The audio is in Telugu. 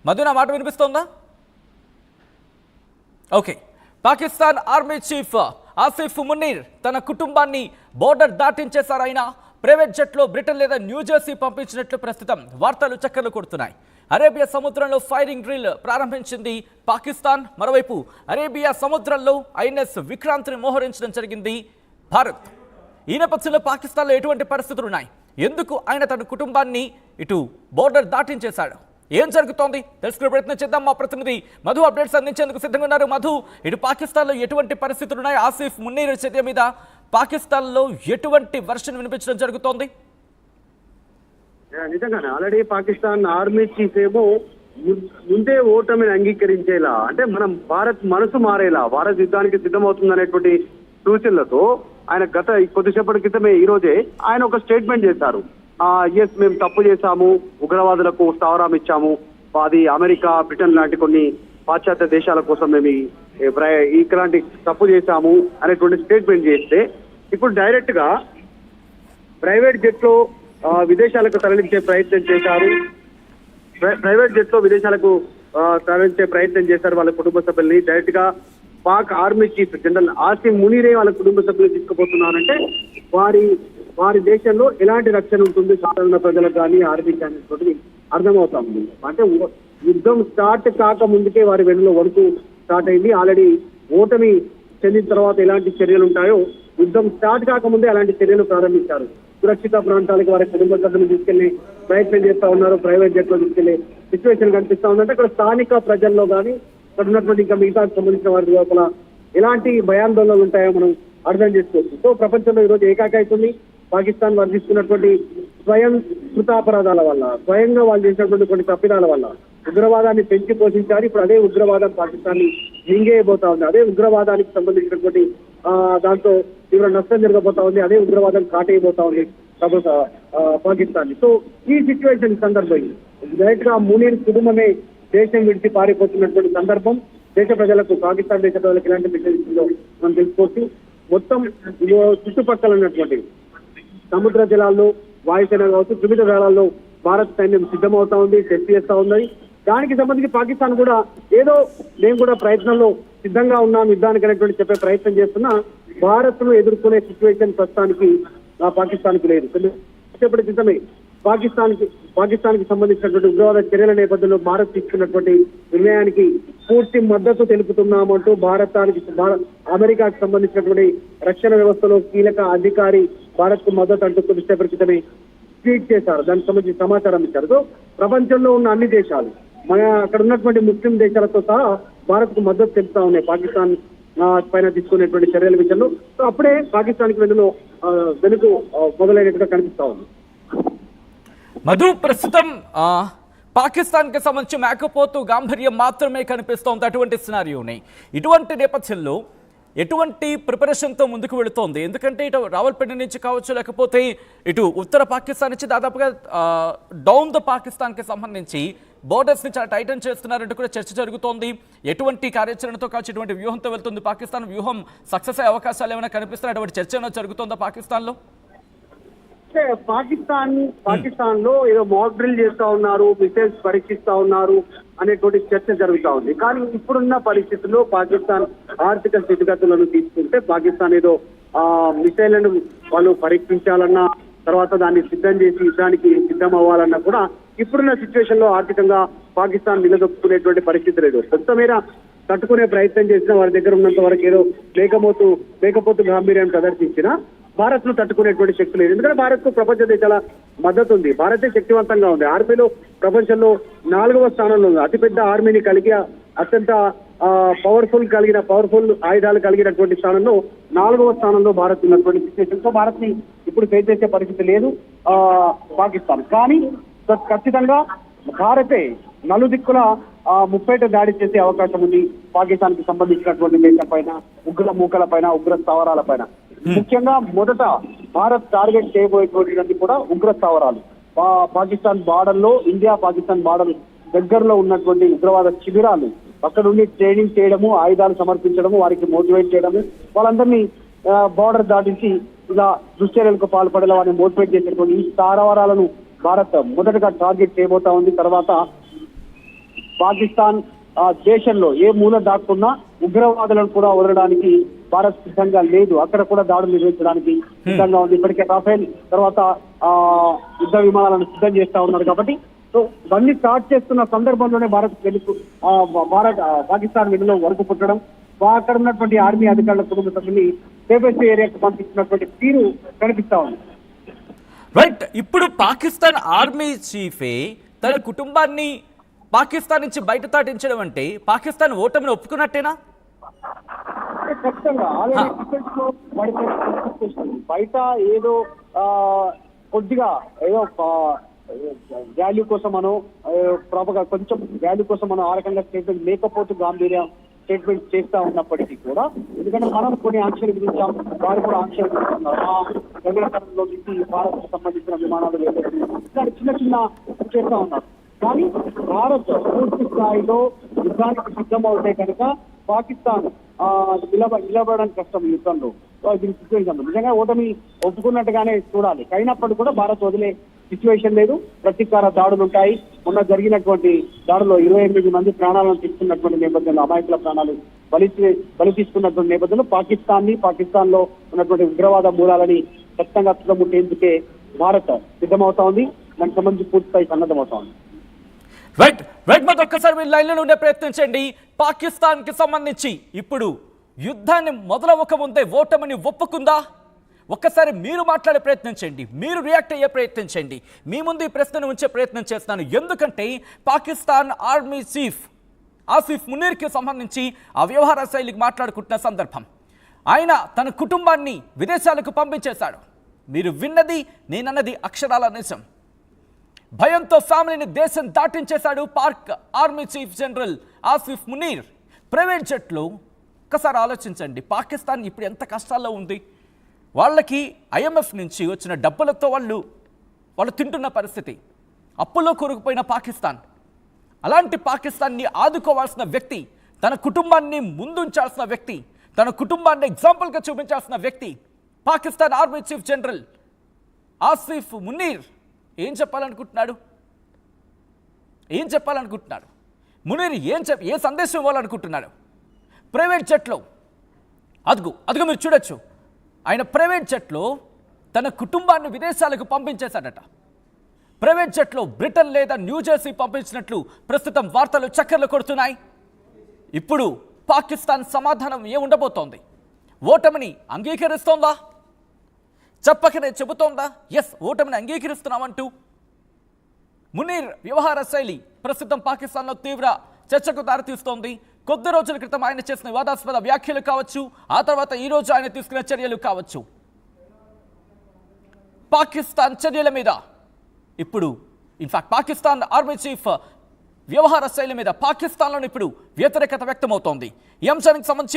మధు నా మాట వినిపిస్తోందా? Okay. Pakistan army chief Asif Munir తన కుటుంబాన్ని బోర్డర్ దాటించేశారు. ఆయన ప్రైవేట్ జెట్లో బ్రిటన్ లేదా న్యూజెర్సీ పంపించినట్లు ప్రస్తుతం వార్తలు చక్కర్లు కొడుతున్నాయి. అరేబియా సముద్రంలో ఫైరింగ్ డ్రిల్ ప్రారంభించింది పాకిస్తాన్. మరోవైపు అరేబియా సముద్రంలో ఐఎన్ఎస్ విక్రాంత్ని మోహరించడం జరిగింది భారత్. ఈ నేపథ్యంలో పాకిస్తాన్లో ఎటువంటి పరిస్థితులు ఉన్నాయి? ఎందుకు ఆయన తన కుటుంబాన్ని ఇటు బోర్డర్ దాటించేశాడు? ఏం జరుగుతోంది తెలుసుకునే ప్రయత్నం చేద్దాం. మా ప్రతినిధి మధు అప్డేట్స్ అందించేందుకు సిద్ధంగా ఉన్నారు. మధు, ఇటు పాకిస్తాన్లో ఎటువంటి పరిస్థితులు ఉన్నాయి? ఆసిఫ్ మునీర్ చర్య మీద పాకిస్తాన్లో ఎటువంటి వర్షన్ వినిపించడం జరుగుతోంది? నిజంగానే ఆల్రెడీ పాకిస్తాన్ ఆర్మీ చీఫ్ ఏమో ముందే ఓటమిని అంగీకరించేలా, అంటే మనం భారత్ మనసు మారేలా, భారత్ యుద్ధానికి సిద్ధమవుతుంది అనేటువంటి సూచనలతో ఆయన గత కొద్దిసేపటి క్రితమే ఈ రోజే ఆయన ఒక స్టేట్మెంట్ చేశారు. ఎస్, మేము తప్పు చేశాము, ఉగ్రవాదులకు స్థావరం ఇచ్చాము, అది అమెరికా, బ్రిటన్ లాంటి కొన్ని పాశ్చాత్య దేశాల కోసం మేము ఇలాంటి తప్పు చేశాము అనేటువంటి స్టేట్మెంట్ చేస్తే ఇప్పుడు డైరెక్ట్ గా ప్రైవేట్ జెట్ లో విదేశాలకు తరలించే ప్రయత్నం చేశారు. ప్రైవేట్ జెట్ లో విదేశాలకు తరలించే ప్రయత్నం చేశారు వాళ్ళ కుటుంబ సభ్యుల్ని. డైరెక్ట్ గా Pak army chief general Asif మునీరే వాళ్ళ కుటుంబ సభ్యులు తీసుకుపోతున్నారంటే వారి దేశంలో ఎలాంటి రక్షణ ఉంటుంది సాధారణ ప్రజలకు కానీ ఆర్మీ ఛానల్స్ తోటి అర్థమవుతా ఉంది. అంటే యుద్ధం స్టార్ట్ కాక ముందుకే వారి వెన్నులో వణుకు స్టార్ట్ అయింది. ఆల్రెడీ ఓటమి చెందిన తర్వాత ఎలాంటి చర్యలు ఉంటాయో యుద్ధం స్టార్ట్ కాకముందే అలాంటి చర్యలు ప్రారంభించారు. సురక్షిత ప్రాంతాలకు వారి కుటుంబ సభ్యులు తీసుకెళ్లి ప్రయత్నం చేస్తా ఉన్నారు. ప్రైవేట్ జెట్ లో తీసుకెళ్లే సిచ్యువేషన్ కనిపిస్తా ఉందంటే అక్కడ స్థానిక ప్రజల్లో కానీ అక్కడ ఉన్నటువంటి ఇంకా మిగతా సంబంధించిన వారి లోపల ఎలాంటి భయాందోళనలు ఉంటాయో మనం అర్థం చేసుకోవచ్చు. సో ప్రపంచంలో ఈరోజు ఏకాకైతుంది పాకిస్తాన్ వారు తీసుకున్నటువంటి స్వయం కృతాపరాధాల వల్ల, స్వయంగా వాళ్ళు చేసినటువంటి కొన్ని తప్పిదాల వల్ల ఉగ్రవాదాన్ని పెంచి పోషించారు. ఇప్పుడు అదే ఉగ్రవాదం పాకిస్తాన్ ని మింగేయబోతా ఉంది. అదే ఉగ్రవాదానికి సంబంధించినటువంటి దాంతో తీవ్ర నష్టం జరగబోతా ఉంది. అదే ఉగ్రవాదం కాటేయబోతా ఉంది పాకిస్తాన్ ని. సో ఈ సిచ్యువేషన్ సందర్భం డైరెక్ట్ గా మునీర్ కుటుంబమే దేశం విడిచి పారిపోతున్నటువంటి సందర్భం దేశ ప్రజలకు, పాకిస్తాన్ దేశ ప్రజలకు ఇలాంటి మెసేజ్ మనం తెలుసుకోవచ్చు. మొత్తం చుట్టుపక్కల ఉన్నటువంటి సముద్ర జలాల్లో, వాయుసేన కావచ్చు, త్రివిధ దళాల్లో భారత్ సైన్యం సిద్ధమవుతా ఉంది, టెస్ట్ చేస్తా ఉన్నాయి. దానికి సంబంధించి పాకిస్తాన్ కూడా ఏదో మేము కూడా ప్రయత్నంలో సిద్ధంగా ఉన్నాం యుద్ధానికి అనేటువంటి చెప్పే ప్రయత్నం చేస్తున్నా భారత్ ను ఎదుర్కొనే సిచ్యువేషన్ ప్రస్తుతానికి పాకిస్తాన్ కి లేదు. చెప్పటి క్రితమే పాకిస్తాన్ కి సంబంధించినటువంటి ఉగ్రవాద చర్యల నేపథ్యంలో భారత్ తీసుకున్నటువంటి నిర్ణయానికి పూర్తి మద్దతు తెలుపుతున్నామంటూ అమెరికాకు సంబంధించినటువంటి రక్షణ వ్యవస్థలో కీలక అధికారి భారత్ కు మద్దతు అంటూ కొద్దిసేపటి క్రితమే ట్వీట్ చేశారు. దానికి సంబంధించి సమాచారం ఇచ్చారు. సో ప్రపంచంలో ఉన్న అన్ని దేశాలు, అక్కడ ఉన్నటువంటి ముస్లిం దేశాలతో సహా భారత్ కు మద్దతు తెలుపుతా ఉన్నాయి పాకిస్తాన్ పైన తీసుకునేటువంటి చర్యల విషయంలో. సో అప్పుడే పాకిస్తాన్ కి వెనుక మొదలైనట్టుగా కనిపిస్తా ఉంది. మధు, ప్రస్తుతం పాకిస్తాన్కి సంబంధించి మేకపోతు గాంభీర్యం మాత్రమే కనిపిస్తోంది అటువంటి సినారియోని. ఇటువంటి నేపథ్యంలో ఎటువంటి ప్రిపరేషన్తో ముందుకు వెళుతోంది? ఎందుకంటే ఇటు రావల్పేట నుంచి కావచ్చు, లేకపోతే ఇటు ఉత్తర పాకిస్తాన్ నుంచి దాదాపుగా డౌన్ ద పాకిస్తాన్కి సంబంధించి బోర్డర్స్ని చాలా టైటన్ చేస్తున్నారంటూ కూడా చర్చ జరుగుతోంది. ఎటువంటి కార్యాచరణతో కావచ్చు, ఎటువంటి వ్యూహంతో వెళ్తుంది పాకిస్తాన్? వ్యూహం సక్సెస్ అయ్యే అవకాశాలు ఏమైనా కనిపిస్తున్నాయి? అటువంటి చర్చ ఏమైనా జరుగుతుందా పాకిస్తాన్లో? పాకిస్తాన్ లో ఏదో మాక్ డ్రిల్ చేస్తా ఉన్నారు, మిసైల్స్ పరీక్షిస్తా ఉన్నారు అనేటువంటి చర్చ జరుగుతా ఉంది. కానీ ఇప్పుడున్న పరిస్థితుల్లో పాకిస్తాన్ ఆర్థిక స్థితిగతులను తీసుకుంటే పాకిస్తాన్ ఏదో మిసైళ్లను వాళ్ళు పరీక్షించాలన్నా, తర్వాత దాన్ని సిద్ధం చేసి యుద్ధానికి సిద్ధం అవ్వాలన్నా కూడా ఇప్పుడున్న సిచ్యువేషన్ లో ఆర్థికంగా పాకిస్తాన్ నిలదొక్కునేటువంటి పరిస్థితి లేదు. కొంత మేర తట్టుకునే ప్రయత్నం చేసినా వారి దగ్గర ఉన్నంత వరకు ఏదో లేకపోతూ గాంభీర్యం ప్రదర్శించినా భారత్ ను తట్టుకునేటువంటి శక్తి లేదు. ఎందుకంటే భారత్ కు ప్రపంచ దేశాల మద్దతు ఉంది. భారతే శక్తివంతంగా ఉంది. ఆర్మీలో ప్రపంచంలో 4వ స్థానంలో ఉంది. అతిపెద్ద ఆర్మీని కలిగి అత్యంత పవర్ఫుల్ ఆయుధాలు కలిగినటువంటి స్థానంలో 4వ స్థానంలో భారత్ ఉన్నటువంటి సిచ్యువేషన్. సో భారత్ ని ఇప్పుడు ఫేస్ చేసే పరిస్థితి లేదు పాకిస్తాన్. కానీ ఖచ్చితంగా భారతే నలుదిక్కుల ముప్పేట దాడి చేసే అవకాశం ఉంది పాకిస్తాన్ కి సంబంధించినటువంటి దేశం పైన, ఉగ్ర మూకల పైన, ఉగ్ర స్థావరాల పైన. ముఖ్యంగా మొదట భారత్ టార్గెట్ చేయబోయేటువంటి కూడా ఉగ్ర స్థావరాలు. పాకిస్తాన్ బార్డర్ లో, ఇండియా పాకిస్తాన్ బార్డర్ దగ్గరలో ఉన్నటువంటి ఉగ్రవాద శిబిరాలు, అక్కడ ఉండి ట్రైనింగ్ చేయడము, ఆయుధాలు సమర్పించడము, వారికి మోటివేట్ చేయడము, వాళ్ళందరినీ బార్డర్ దాటించి ఇలా దుశ్చర్యలకు పాల్పడేలా వారిని మోటివేట్ చేసేటువంటి ఈ స్థావరాలను భారత్ మొదటగా టార్గెట్ చేయబోతా ఉంది. తర్వాత పాకిస్తాన్ దేశంలో ఏ మూల దాక్కున్నా ఉగ్రవాదులను కూడా వదలడానికి భారత్ సిద్ధంగా లేదు. అక్కడ కూడా దాడులు నిర్వహించడానికి సిద్ధంగా ఉంది. ఇప్పటికే రాఫేల్ తర్వాత యుద్ధ విమానాలను సిద్ధం చేస్తా ఉన్నారు. కాబట్టి సో ఇవన్నీ స్టార్ట్ చేస్తున్న సందర్భంలోనే పాకిస్తాన్ వెన్నులో వరకు పుట్టడం, అక్కడ ఉన్నటువంటి ఆర్మీ అధికారుల కుటుంబ సభ్యుల్ని సేఫెస్ట్ ఏరియాకు పంపిస్తున్నటువంటి తీరు కనిపిస్తా ఉంది. రైట్, ఇప్పుడు పాకిస్తాన్ ఆర్మీ చీఫే తన కుటుంబాన్ని పాకిస్తాన్ నుంచి బయట తాటించడం అంటే పాకిస్తాన్ ఓటమిని ఒప్పుకున్నట్టేనా? ఖచ్చితంగా బయట ఏదో కొద్దిగా ఏదో వాల్యూ కోసం మనం కొంచెం వాల్యూ కోసం మనం ఆ రకంగా స్టేట్మెంట్ లేకపోతే గాంభీర్యం స్టేట్మెంట్ చేస్తా ఉన్నప్పటికీ కూడా, ఎందుకంటే మనం కొన్ని ఆంక్షలు విధించాం, వారు కూడా ఆంక్షలు విధిస్తున్నారు. గగనతలంలో నుంచి భారత్ సంబంధించిన విమానాలు ఇట్లాంటి చిన్న చిన్న చేస్తా ఉన్నారు. కానీ భారత్ పూర్తి స్థాయిలో యుద్ధానికి సిద్ధం అవుతే కనుక పాకిస్తాన్ నిలబడడం కష్టం ఈ యుద్ధంలో. దీని సిచ్యువేషన్ నిజంగా ఓటమి ఒప్పుకున్నట్టుగానే చూడాలి. అయినప్పటికీ కూడా భారత్ వదిలే సిచ్యువేషన్ లేదు. ప్రతీకార దాడులు ఉంటాయి. మొన్న జరిగినటువంటి దాడులో 28 మంది ప్రాణాలను తీసుకున్నటువంటి నేపథ్యంలో, అమాయకుల ప్రాణాలు బలి తీసుకున్నటువంటి నేపథ్యంలో పాకిస్తాన్ లో ఉన్నటువంటి ఉగ్రవాద మూలాలని ఖచ్చితంగా తుదముట్టేందుకే భారత్ సిద్ధమవుతా ఉంది. దానికి సంబంధించి పూర్తిస్థాయి సన్నద్ధమవుతా ఉంది. రైట్ మరి ఒక్కసారి మీరు లైన్లో ఉండే ప్రయత్నించండి. పాకిస్తాన్ కి సంబంధించి ఇప్పుడు యుద్ధాన్ని మొదలవ్వక ముందే ఓటమిని ఒప్పుకుందా? ఒక్కసారి మీరు మాట్లాడే ప్రయత్నించండి, మీరు రియాక్ట్ అయ్యే ప్రయత్నించండి. మీ ముందు ఈ ప్రశ్నను ఉంచే ప్రయత్నం చేస్తున్నాను. ఎందుకంటే పాకిస్తాన్ ఆర్మీ చీఫ్ ఆసిఫ్ మునీర్కి సంబంధించి ఆ వ్యవహార శైలికి మాట్లాడుకుంటున్న సందర్భం, ఆయన తన కుటుంబాన్ని విదేశాలకు పంపించేశాడు. మీరు విన్నది నేనన్నది అక్షరాల నిజం. భయంతో ఫ్యామిలీని దేశం దాటించేశాడు Pak army chief general Asif Munir. Private జెట్లో ఒక్కసారి ఆలోచించండి, పాకిస్తాన్ ఇప్పుడు ఎంత కష్టాల్లో ఉంది. వాళ్ళకి ఐఎంఎఫ్ నుంచి వచ్చిన డబ్బులతో వాళ్ళు తింటున్న పరిస్థితి, అప్పుల్లో కూరుకుపోయిన పాకిస్తాన్. అలాంటి పాకిస్తాన్ని ఆదుకోవాల్సిన వ్యక్తి, తన కుటుంబాన్ని ముందుంచాల్సిన వ్యక్తి, తన కుటుంబాన్ని ఎగ్జాంపుల్గా చూపించాల్సిన వ్యక్తి Pakistan army chief general Asif Munir. ఏం చెప్పాలనుకుంటున్నాడు? మునీర్ ఏ సందేశం ఇవ్వాలనుకుంటున్నాడు? ప్రైవేట్ జెట్లో అదుగు మీరు చూడొచ్చు, ఆయన ప్రైవేట్ జెట్లో తన కుటుంబాన్ని విదేశాలకు పంపించేశాడట. ప్రైవేట్ జెట్లో బ్రిటన్ లేదా న్యూజెర్సీ పంపించినట్లు ప్రస్తుతం వార్తలు చక్కర్లు కొడుతున్నాయి. ఇప్పుడు పాకిస్తాన్ సమాధానం ఏముండబోతోంది? ఓటమిని అంగీకరిస్తోందా? చెప్పకనే చెబుతోందా ఎస్ ఓటమిని అంగీకరిస్తున్నామంటూ? మునీర్ వ్యవహార శైలి ప్రస్తుతం పాకిస్తాన్లో తీవ్ర చర్చకు దారితీస్తోంది. కొద్ది రోజుల క్రితం ఆయన చేసిన వివాదాస్పద వ్యాఖ్యలు కావచ్చు, ఆ తర్వాత ఈ రోజు ఆయన తీసుకున్న చర్యలు కావచ్చు, పాకిస్తాన్ చర్యల మీద ఇప్పుడు ఇన్ఫాక్ట్ పాకిస్తాన్ ఆర్మీ చీఫ్ వ్యవహార శైలి మీద పాకిస్తాన్లో ఇప్పుడు వ్యతిరేకత వ్యక్తమవుతోంది. ఈ అంశానికి సంబంధించి